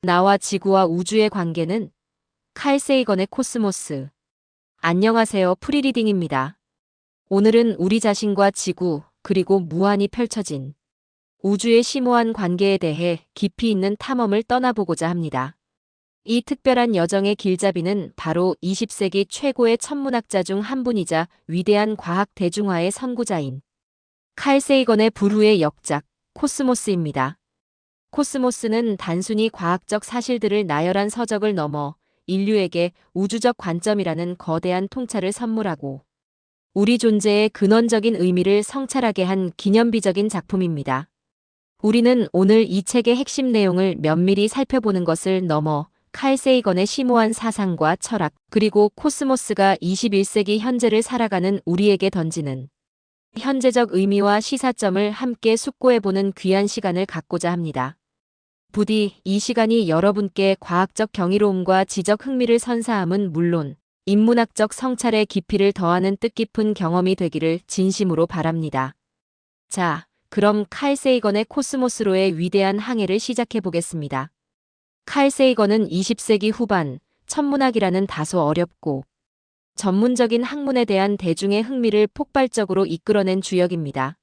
나와 지구와 우주의 관계는 칼 세이건의 코스모스. 안녕하세요. 프리리딩입니다. 오늘은 우리 자신과 지구, 그리고 무한히 펼쳐진 우주의 심오한 관계에 대해 깊이 있는 탐험을 떠나보고자 합니다. 이 특별한 여정의 길잡이는 바로 20세기 최고의 천문학자 중 한 분이자 위대한 과학 대중화의 선구자인 칼 세이건의 불후의 역작, 코스모스입니다. 코스모스는 단순히 과학적 사실들을 나열한 서적을 넘어 인류에게 우주적 관점이라는 거대한 통찰을 선물하고 우리 존재의 근원적인 의미를 성찰하게 한 기념비적인 작품입니다. 우리는 오늘 이 책의 핵심 내용을 면밀히 살펴보는 것을 넘어 칼 세이건의 심오한 사상과 철학, 그리고 코스모스가 21세기 현재를 살아가는 우리에게 던지는 현재적 의미와 시사점을 함께 숙고해보는 귀한 시간을 갖고자 합니다. 부디 이 시간이 여러분께 과학적 경이로움과 지적 흥미를 선사함은 물론 인문학적 성찰의 깊이를 더하는 뜻깊은 경험이 되기를 진심으로 바랍니다. 자, 그럼 칼 세이건의 코스모스로의 위대한 항해를 시작해 보겠습니다. 칼 세이건은 20세기 후반 천문학이라는 다소 어렵고 전문적인 학문에 대한 대중의 흥미를 폭발적으로 이끌어낸 주역입니다.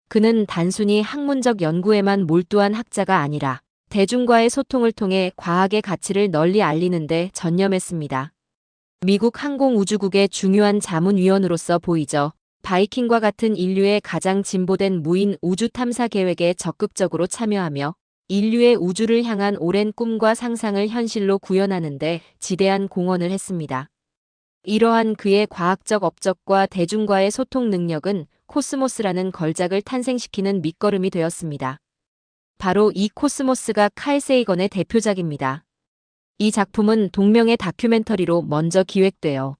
그는 단순히 학문적 연구에만 몰두한 학자가 아니라 대중과의 소통을 통해 과학의 가치를 널리 알리는 데 전념했습니다. 미국 항공우주국의 중요한 자문위원으로서 보이죠. 바이킹과 같은 인류의 가장 진보된 무인 우주 탐사 계획에 적극적으로 참여하며 인류의 우주를 향한 오랜 꿈과 상상을 현실로 구현하는 데 지대한 공헌을 했습니다. 이러한 그의 과학적 업적과 대중과의 소통 능력은 코스모스라는 걸작을 탄생시키는 밑거름이 되었습니다. 바로 이 코스모스가 칼 세이건의 대표작입니다. 이 작품은 동명의 다큐멘터리로 먼저 기획되어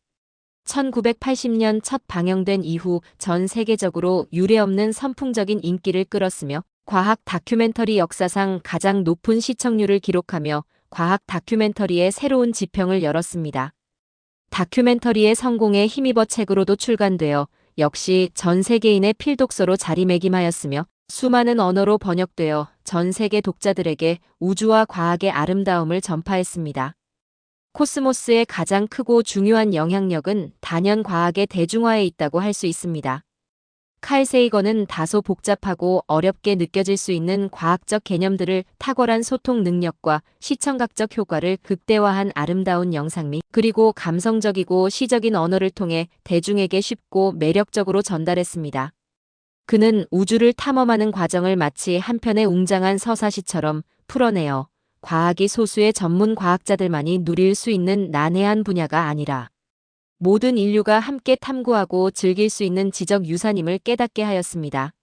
1980년 첫 방영된 이후 전 세계적으로 유례없는 선풍적인 인기를 끌었으며 과학 다큐멘터리 역사상 가장 높은 시청률을 기록하며 과학 다큐멘터리의 새로운 지평을 열었습니다. 다큐멘터리의 성공에 힘입어 책으로도 출간되어 역시 전 세계인의 필독서로 자리매김하였으며 수많은 언어로 번역되어 전 세계 독자들에게 우주와 과학의 아름다움을 전파했습니다. 코스모스의 가장 크고 중요한 영향력은 단연 과학의 대중화에 있다고 할 수 있습니다. 칼 세이건은 다소 복잡하고 어렵게 느껴질 수 있는 과학적 개념들을 탁월한 소통 능력과 시청각적 효과를 극대화한 아름다운 영상미, 그리고 감성적이고 시적인 언어를 통해 대중에게 쉽고 매력적으로 전달했습니다. 그는 우주를 탐험하는 과정을 마치 한 편의 웅장한 서사시처럼 풀어내어 과학이 소수의 전문 과학자들만이 누릴 수 있는 난해한 분야가 아니라 모든 인류가 함께 탐구하고 즐길 수 있는 지적 유산임을 깨닫게 하였습니다.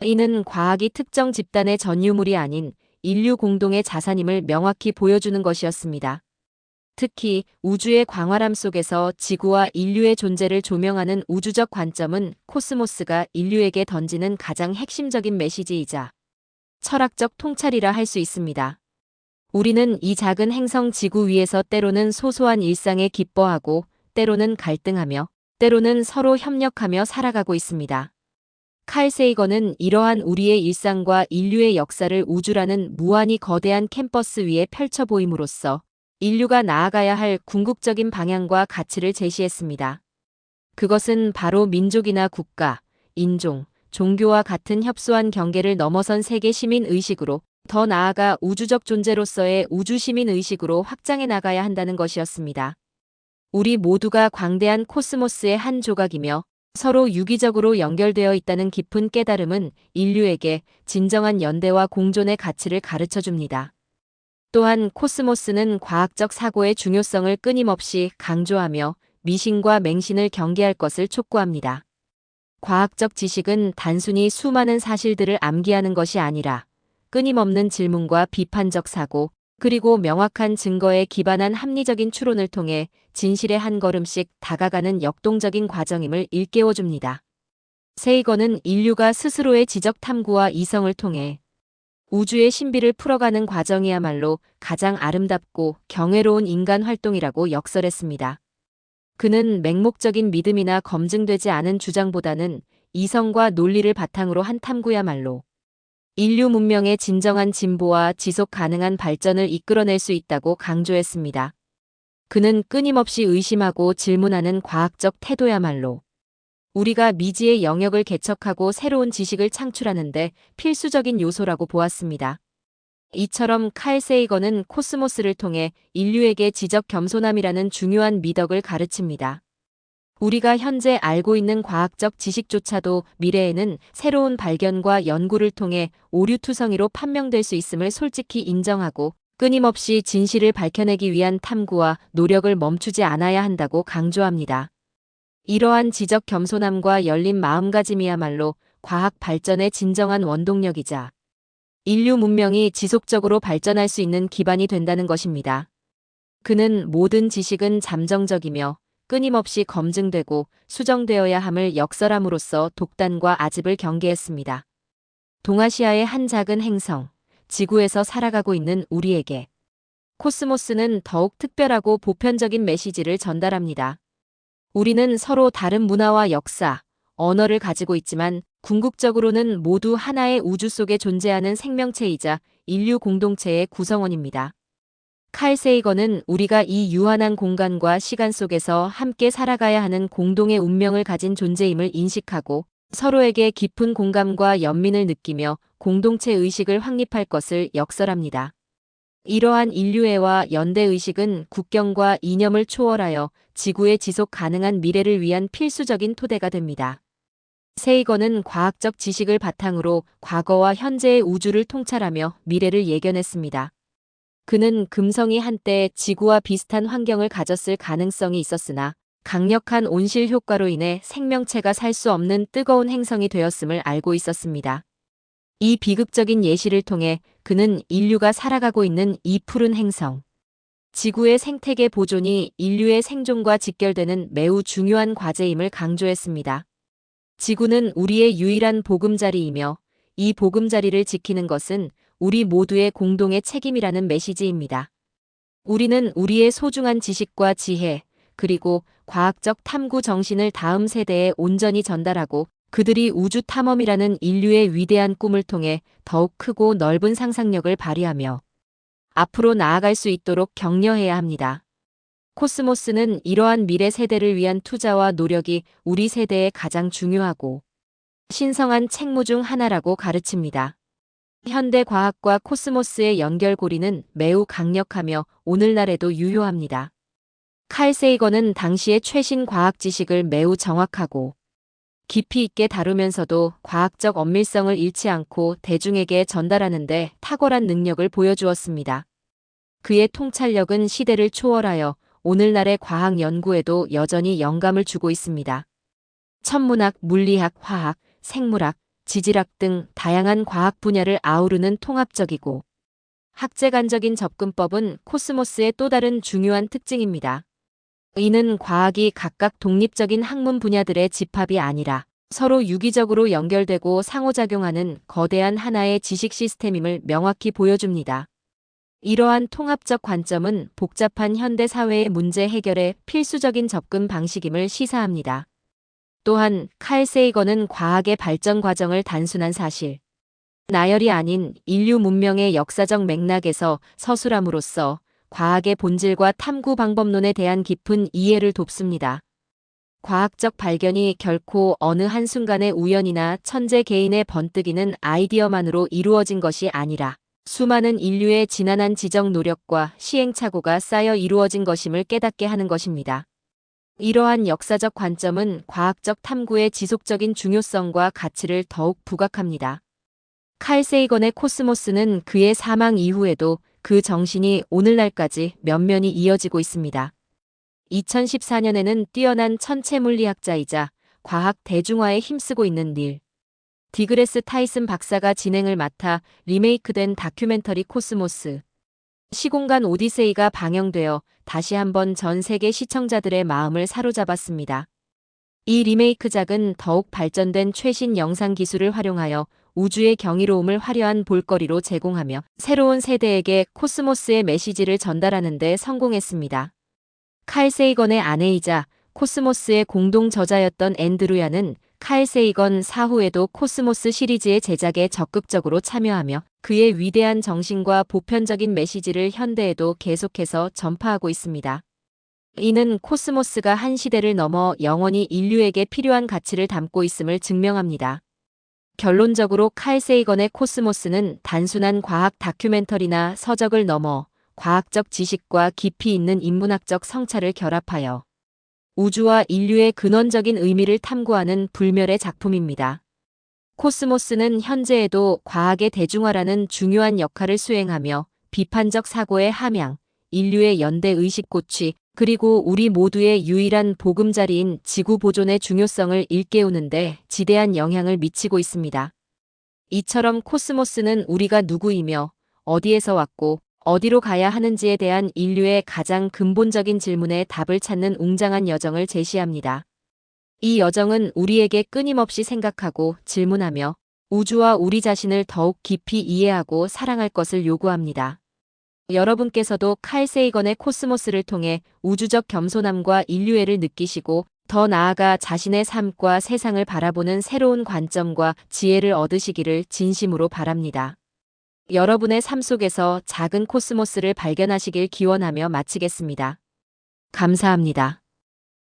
이는 과학이 특정 집단의 전유물이 아닌 인류 공동의 자산임을 명확히 보여주는 것이었습니다. 특히 우주의 광활함 속에서 지구와 인류의 존재를 조명하는 우주적 관점은 코스모스가 인류에게 던지는 가장 핵심적인 메시지이자 철학적 통찰이라 할 수 있습니다. 우리는 이 작은 행성 지구 위에서 때로는 소소한 일상에 기뻐하고 때로는 갈등하며 때로는 서로 협력하며 살아가고 있습니다. 칼 세이건은 이러한 우리의 일상과 인류의 역사를 우주라는 무한히 거대한 캠퍼스 위에 펼쳐 보임으로써 인류가 나아가야 할 궁극적인 방향과 가치를 제시했습니다. 그것은 바로 민족이나 국가, 인종, 종교와 같은 협소한 경계를 넘어선 세계 시민 의식으로 더 나아가 우주적 존재로서의 우주 시민 의식으로 확장해 나가야 한다는 것이었습니다. 우리 모두가 광대한 코스모스의 한 조각이며 서로 유기적으로 연결되어 있다는 깊은 깨달음은 인류에게 진정한 연대와 공존의 가치를 가르쳐 줍니다. 또한 코스모스는 과학적 사고의 중요성을 끊임없이 강조하며 미신과 맹신을 경계할 것을 촉구합니다. 과학적 지식은 단순히 수많은 사실들을 암기하는 것이 아니라 끊임없는 질문과 비판적 사고, 그리고 명확한 증거에 기반한 합리적인 추론을 통해 진실의 한 걸음씩 다가가는 역동적인 과정임을 일깨워줍니다. 세이건은 인류가 스스로의 지적 탐구와 이성을 통해 우주의 신비를 풀어가는 과정이야말로 가장 아름답고 경외로운 인간 활동이라고 역설했습니다. 그는 맹목적인 믿음이나 검증되지 않은 주장보다는 이성과 논리를 바탕으로 한 탐구야말로 인류 문명의 진정한 진보와 지속 가능한 발전을 이끌어낼 수 있다고 강조했습니다. 그는 끊임없이 의심하고 질문하는 과학적 태도야말로 우리가 미지의 영역을 개척하고 새로운 지식을 창출하는데 필수적인 요소라고 보았습니다. 이처럼 칼 세이건은 코스모스를 통해 인류에게 지적 겸손함이라는 중요한 미덕을 가르칩니다. 우리가 현재 알고 있는 과학적 지식조차도 미래에는 새로운 발견과 연구를 통해 오류투성이로 판명될 수 있음을 솔직히 인정하고 끊임없이 진실을 밝혀내기 위한 탐구와 노력을 멈추지 않아야 한다고 강조합니다. 이러한 지적 겸손함과 열린 마음가짐이야말로 과학 발전의 진정한 원동력이자 인류 문명이 지속적으로 발전할 수 있는 기반이 된다는 것입니다. 그는 모든 지식은 잠정적이며 끊임없이 검증되고 수정되어야 함을 역설함으로써 독단과 아집을 경계했습니다. 동아시아의 한 작은 행성, 지구에서 살아가고 있는 우리에게 코스모스는 더욱 특별하고 보편적인 메시지를 전달합니다. 우리는 서로 다른 문화와 역사, 언어를 가지고 있지만 궁극적으로는 모두 하나의 우주 속에 존재하는 생명체이자 인류 공동체의 구성원입니다. 칼 세이건은 우리가 이 유한한 공간과 시간 속에서 함께 살아가야 하는 공동의 운명을 가진 존재임을 인식하고 서로에게 깊은 공감과 연민을 느끼며 공동체 의식을 확립할 것을 역설합니다. 이러한 인류애와 연대의식은 국경과 이념을 초월하여 지구의 지속 가능한 미래를 위한 필수적인 토대가 됩니다. 세이건은 과학적 지식을 바탕으로 과거와 현재의 우주를 통찰하며 미래를 예견했습니다. 그는 금성이 한때 지구와 비슷한 환경을 가졌을 가능성이 있었으나 강력한 온실 효과로 인해 생명체가 살 수 없는 뜨거운 행성이 되었음을 알고 있었습니다. 이 비극적인 예시를 통해 그는 인류가 살아가고 있는 이 푸른 행성, 지구의 생태계 보존이 인류의 생존과 직결되는 매우 중요한 과제임을 강조했습니다. 지구는 우리의 유일한 보금자리이며 이 보금자리를 지키는 것은 우리 모두의 공동의 책임이라는 메시지입니다. 우리는 우리의 소중한 지식과 지혜, 그리고 과학적 탐구 정신을 다음 세대에 온전히 전달하고 그들이 우주 탐험이라는 인류의 위대한 꿈을 통해 더욱 크고 넓은 상상력을 발휘하며 앞으로 나아갈 수 있도록 격려해야 합니다. 코스모스는 이러한 미래 세대를 위한 투자와 노력이 우리 세대에 가장 중요하고 신성한 책무 중 하나라고 가르칩니다. 현대 과학과 코스모스의 연결고리는 매우 강력하며 오늘날에도 유효합니다. 칼 세이건은 당시의 최신 과학 지식을 매우 정확하고 깊이 있게 다루면서도 과학적 엄밀성을 잃지 않고 대중에게 전달하는 데 탁월한 능력을 보여주었습니다. 그의 통찰력은 시대를 초월하여 오늘날의 과학 연구에도 여전히 영감을 주고 있습니다. 천문학, 물리학, 화학, 생물학, 지질학 등 다양한 과학 분야를 아우르는 통합적이고 학제관적인 접근법은 코스모스의 또 다른 중요한 특징입니다. 이는 과학이 각각 독립적인 학문 분야들의 집합이 아니라 서로 유기적으로 연결되고 상호작용하는 거대한 하나의 지식 시스템임을 명확히 보여줍니다. 이러한 통합적 관점은 복잡한 현대 사회의 문제 해결에 필수적인 접근 방식임을 시사합니다. 또한 칼 세이건은 과학의 발전 과정을 단순한 사실, 나열이 아닌 인류 문명의 역사적 맥락에서 서술함으로써 과학의 본질과 탐구 방법론에 대한 깊은 이해를 돕습니다. 과학적 발견이 결코 어느 한순간의 우연이나 천재 개인의 번뜩이는 아이디어만으로 이루어진 것이 아니라 수많은 인류의 지난한 지적 노력과 시행착오가 쌓여 이루어진 것임을 깨닫게 하는 것입니다. 이러한 역사적 관점은 과학적 탐구의 지속적인 중요성과 가치를 더욱 부각합니다. 칼 세이건의 코스모스는 그의 사망 이후에도 그 정신이 오늘날까지 면면이 이어지고 있습니다. 2014년에는 뛰어난 천체물리학자이자 과학 대중화에 힘쓰고 있는 닐 디그레스 타이슨 박사가 진행을 맡아 리메이크된 다큐멘터리 코스모스 시공간 오디세이가 방영되어 다시 한번 전 세계 시청자들의 마음을 사로잡았습니다. 이 리메이크작은 더욱 발전된 최신 영상 기술을 활용하여 우주의 경이로움을 화려한 볼거리로 제공하며 새로운 세대에게 코스모스의 메시지를 전달하는 데 성공했습니다. 칼 세이건의 아내이자 코스모스의 공동 저자였던 앤드루야는 칼 세이건 사후에도 코스모스 시리즈의 제작에 적극적으로 참여하며 그의 위대한 정신과 보편적인 메시지를 현대에도 계속해서 전파하고 있습니다. 이는 코스모스가 한 시대를 넘어 영원히 인류에게 필요한 가치를 담고 있음을 증명합니다. 결론적으로 칼 세이건의 코스모스는 단순한 과학 다큐멘터리나 서적을 넘어 과학적 지식과 깊이 있는 인문학적 성찰을 결합하여 우주와 인류의 근원적인 의미를 탐구하는 불멸의 작품입니다. 코스모스는 현재에도 과학의 대중화라는 중요한 역할을 수행하며 비판적 사고의 함양, 인류의 연대 의식 고취, 그리고 우리 모두의 유일한 보금자리인 지구 보존의 중요성을 일깨우는데 지대한 영향을 미치고 있습니다. 이처럼 코스모스는 우리가 누구이며 어디에서 왔고 어디로 가야 하는지에 대한 인류의 가장 근본적인 질문에 답을 찾는 웅장한 여정을 제시합니다. 이 여정은 우리에게 끊임없이 생각하고 질문하며 우주와 우리 자신을 더욱 깊이 이해하고 사랑할 것을 요구합니다. 여러분께서도 칼 세이건의 코스모스를 통해 우주적 겸손함과 인류애를 느끼시고 더 나아가 자신의 삶과 세상을 바라보는 새로운 관점과 지혜를 얻으시기를 진심으로 바랍니다. 여러분의 삶 속에서 작은 코스모스를 발견하시길 기원하며 마치겠습니다. 감사합니다.